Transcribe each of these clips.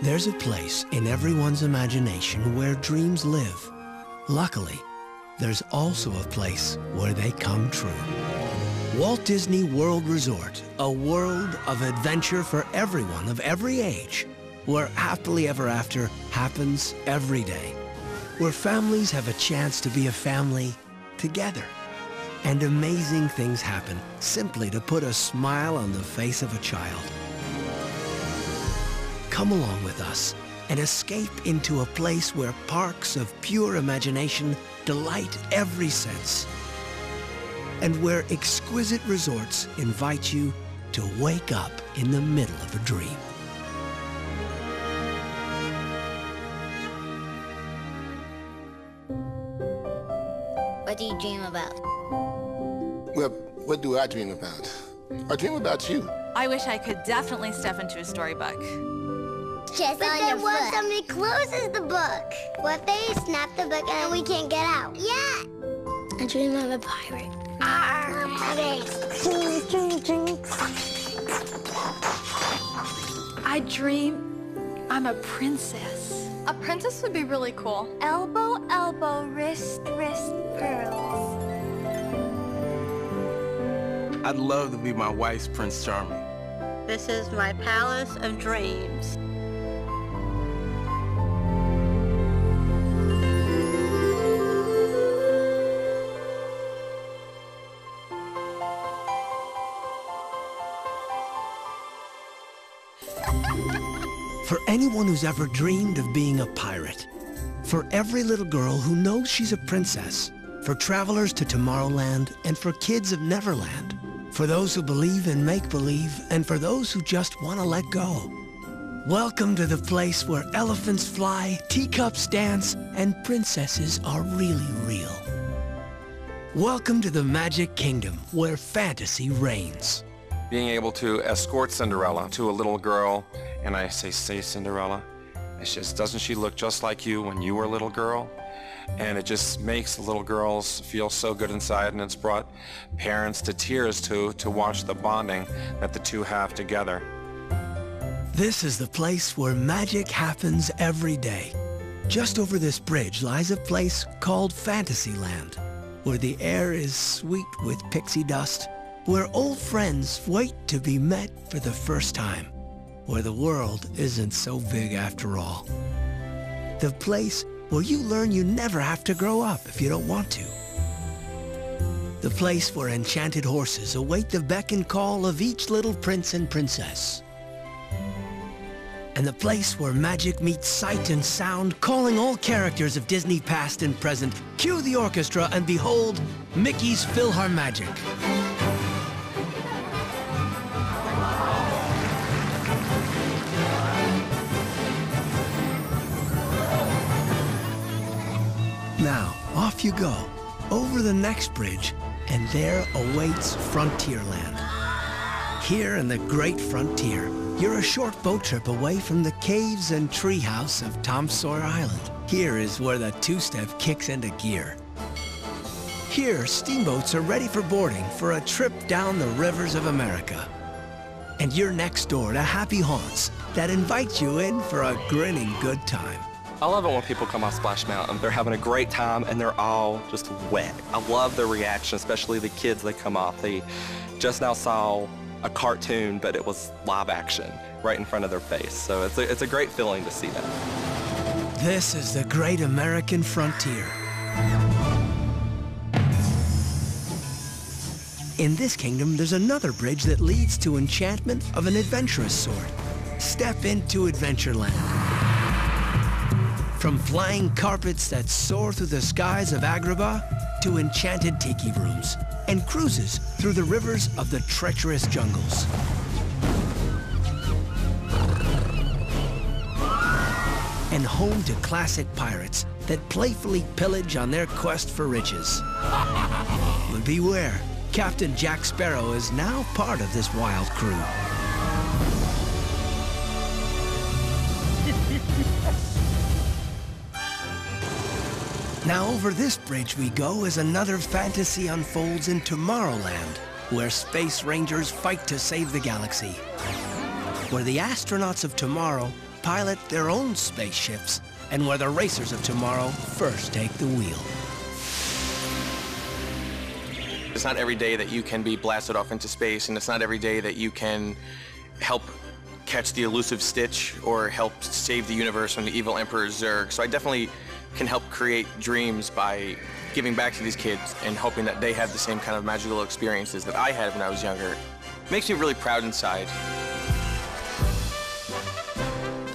There's a place in everyone's imagination where dreams live. Luckily, there's also a place where they come true. Walt Disney World Resort, a world of adventure for everyone of every age, where happily ever after happens every day, where families have a chance to be a family together. And amazing things happen simply to put a smile on the face of a child. Come along with us and escape into a place where parks of pure imagination delight every sense, and where exquisite resorts invite you to wake up in the middle of a dream. What do you dream about? Well, what do I dream about? I dream about you. I wish I could definitely step into a storybook. Just but then what if somebody closes the book? What if they snap the book and we can't get out? Yeah! I dream of a pirate. Arr! I dream I'm a princess. A princess would be really cool. Elbow, elbow, wrist, wrist, pearls. I'd love to be my wife's Prince Charming. This is my palace of dreams. For anyone who's ever dreamed of being a pirate, for every little girl who knows she's a princess, for travelers to Tomorrowland, and for kids of Neverland, for those who believe in make-believe, and for those who just want to let go. Welcome to the place where elephants fly, teacups dance, and princesses are really real. Welcome to the Magic Kingdom, where fantasy reigns. Being able to escort Cinderella to a little girl, and I say Cinderella, it's just, doesn't she look just like you when you were a little girl? And it just makes the little girls feel so good inside, and it's brought parents to tears to watch the bonding that the two have together. This is the place where magic happens every day. Just over this bridge lies a place called Fantasyland, where the air is sweet with pixie dust, where old friends wait to be met for the first time, where the world isn't so big after all. The place where you learn you never have to grow up if you don't want to. The place where enchanted horses await the beck and call of each little prince and princess. And the place where magic meets sight and sound, calling all characters of Disney past and present. Cue the orchestra and behold Mickey's PhilharMagic. Now, off you go, over the next bridge, and there awaits Frontierland. Here in the great frontier, you're a short boat trip away from the caves and treehouse of Tom Sawyer Island. Here is where the two-step kicks into gear. Here, steamboats are ready for boarding for a trip down the rivers of America. And you're next door to happy haunts that invite you in for a grinning good time. I love it when people come off Splash Mountain. They're having a great time and they're all just wet. I love their reaction, especially the kids that come off. They just now saw a cartoon, but it was live action right in front of their face. So it's a great feeling to see that. This is the great American frontier. In this kingdom, there's another bridge that leads to enchantment of an adventurous sort. Step into Adventureland. From flying carpets that soar through the skies of Agrabah to enchanted tiki rooms and cruises through the rivers of the treacherous jungles. And home to classic pirates that playfully pillage on their quest for riches. But beware, Captain Jack Sparrow is now part of this wild crew. Now over this bridge we go as another fantasy unfolds in Tomorrowland, where space rangers fight to save the galaxy. Where the astronauts of tomorrow pilot their own spaceships, and where the racers of tomorrow first take the wheel. It's not every day that you can be blasted off into space, and it's not every day that you can help catch the elusive Stitch or help save the universe from the evil Emperor Zurg. So I definitely can help create dreams by giving back to these kids and hoping that they have the same kind of magical experiences that I had when I was younger. It makes me really proud inside.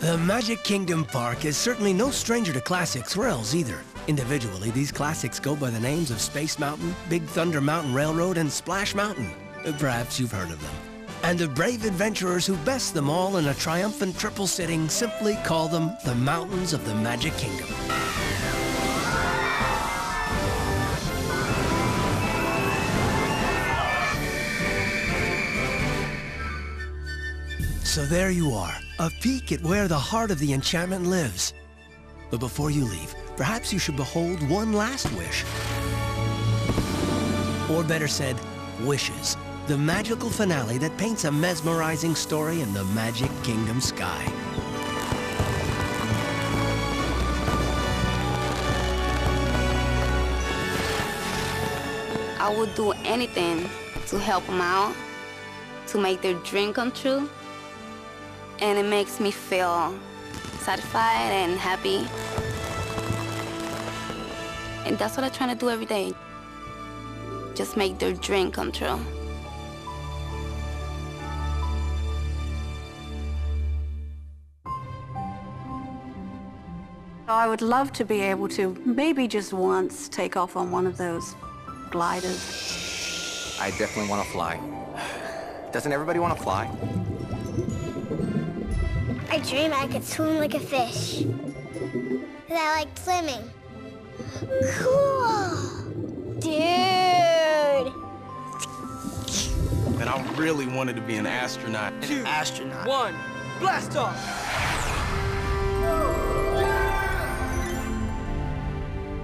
The Magic Kingdom Park is certainly no stranger to classic thrills either. Individually, these classics go by the names of Space Mountain, Big Thunder Mountain Railroad, and Splash Mountain. Perhaps you've heard of them. And the brave adventurers who best them all in a triumphant triple sitting simply call them the Mountains of the Magic Kingdom. So there you are, a peek at where the heart of the enchantment lives. But before you leave, perhaps you should behold one last wish. Or better said, wishes. The magical finale that paints a mesmerizing story in the Magic Kingdom sky. I would do anything to help them out, to make their dream come true. And it makes me feel satisfied and happy. And that's what I try to do every day. Just make their dream come true. I would love to be able to, maybe just once, take off on one of those gliders. I definitely want to fly. Doesn't everybody want to fly? I dream I could swim like a fish. 'Cause I like swimming. Cool! Dude! And I really wanted to be an astronaut. An astronaut. 1, blast off!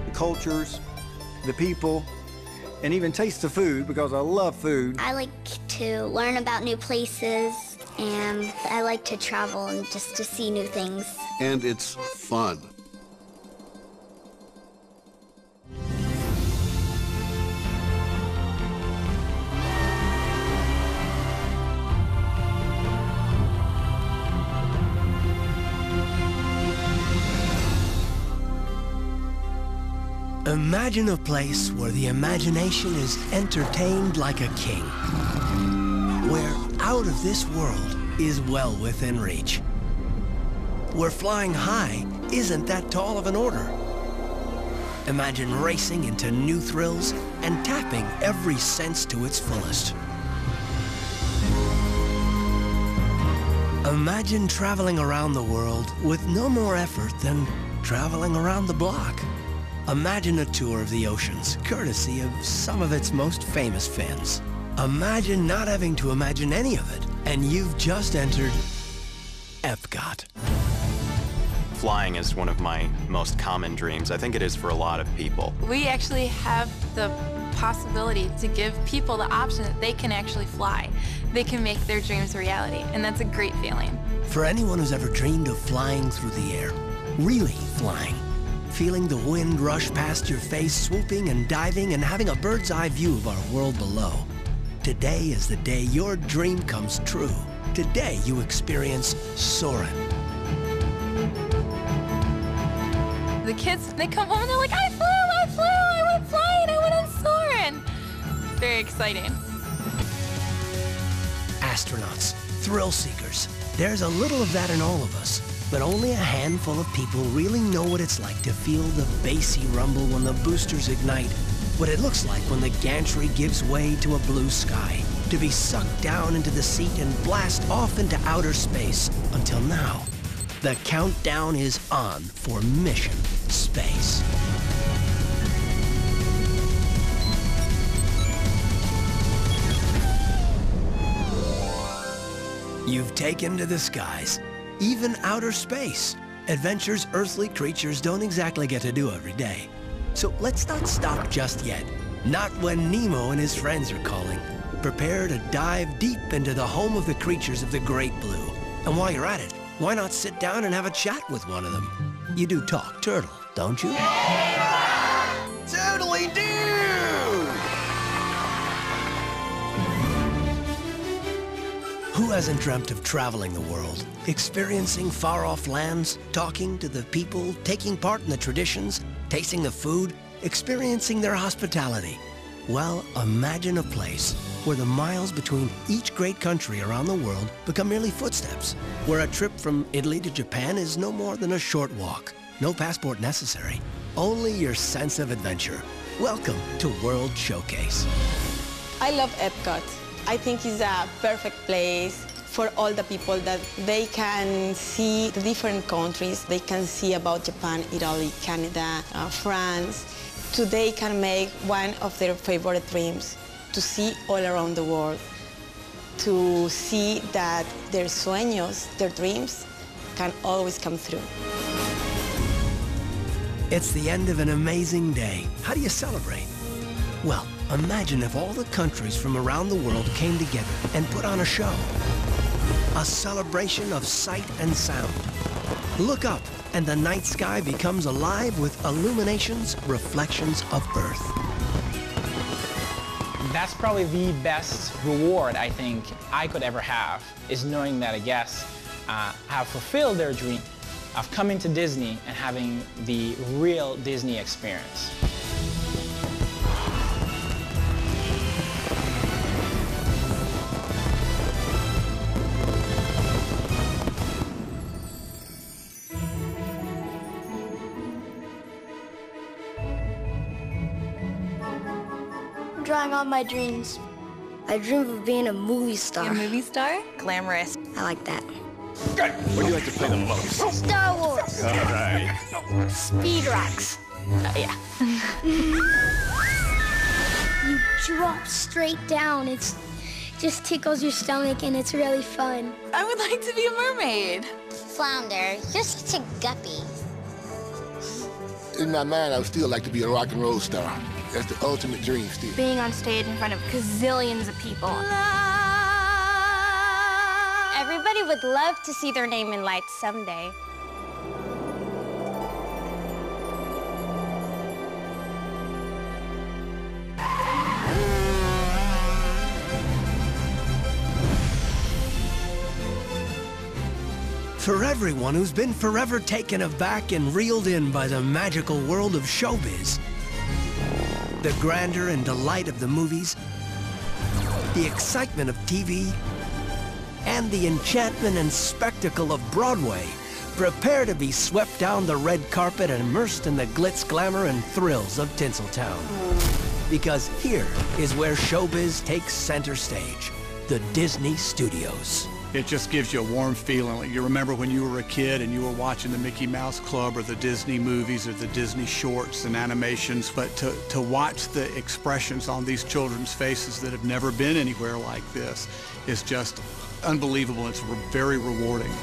The cultures, the people, and even taste the food, because I love food. I like to learn about new places, and I like to travel and just to see new things. And it's fun. Imagine a place where the imagination is entertained like a king, where out of this world is well within reach, where flying high isn't that tall of an order. Imagine racing into new thrills and tapping every sense to its fullest. Imagine traveling around the world with no more effort than traveling around the block. Imagine a tour of the oceans, courtesy of some of its most famous fins. Imagine not having to imagine any of it, and you've just entered Epcot. Flying is one of my most common dreams. I think it is for a lot of people. We actually have the possibility to give people the option that they can actually fly. They can make their dreams a reality, and that's a great feeling. For anyone who's ever dreamed of flying through the air, really flying, feeling the wind rush past your face, swooping and diving and having a bird's eye view of our world below. Today is the day your dream comes true. Today you experience soaring. The kids, they come home and they're like, I went flying, I went on soaring. Very exciting. Astronauts, thrill seekers. There's a little of that in all of us. But only a handful of people really know what it's like to feel the bassy rumble when the boosters ignite, what it looks like when the gantry gives way to a blue sky, to be sucked down into the seat and blast off into outer space. Until now, the countdown is on for Mission Space. You've taken to the skies, even outer space. Adventures earthly creatures don't exactly get to do every day. So let's not stop just yet. Not when Nemo and his friends are calling. Prepare to dive deep into the home of the creatures of the Great Blue. And while you're at it, why not sit down and have a chat with one of them? You do talk turtle, don't you? Totally do! Who hasn't dreamt of traveling the world, experiencing far-off lands, talking to the people, taking part in the traditions, tasting the food, experiencing their hospitality? Well, imagine a place where the miles between each great country around the world become merely footsteps, where a trip from Italy to Japan is no more than a short walk. No passport necessary, only your sense of adventure. Welcome to World Showcase. I love Epcot. I think it's a perfect place for all the people that they can see the different countries. They can see about Japan, Italy, Canada, France. So they can make one of their favorite dreams, to see all around the world, to see that their sueños, their dreams, can always come through. It's the end of an amazing day. How do you celebrate? Well, imagine if all the countries from around the world came together and put on a show. A celebration of sight and sound. Look up, and the night sky becomes alive with illuminations, reflections of Earth. That's probably the best reward I think I could ever have, is knowing that a guest have fulfilled their dream of coming to Disney and having the real Disney experience. I'm drawing all my dreams. I dream of being a movie star. A movie star? Glamorous. I like that. Good. What do you like to play the most? Star Wars. All right. Speed rocks. Yeah. You drop straight down. It just tickles your stomach and it's really fun. I would like to be a mermaid. Flounder, you're such a guppy. In my mind, I would still like to be a rock and roll star. That's the ultimate dream still. Being on stage in front of gazillions of people. Everybody would love to see their name in lights someday. For everyone who's been forever taken aback and reeled in by the magical world of showbiz, the grandeur and delight of the movies, the excitement of TV, and the enchantment and spectacle of Broadway, prepare to be swept down the red carpet and immersed in the glitz, glamour, and thrills of Tinseltown. Because here is where showbiz takes center stage, the Disney Studios. It just gives you a warm feeling. Like you remember when you were a kid and you were watching the Mickey Mouse Club or the Disney movies or the Disney shorts and animations, but to watch the expressions on these children's faces that have never been anywhere like this is just unbelievable. It's very rewarding.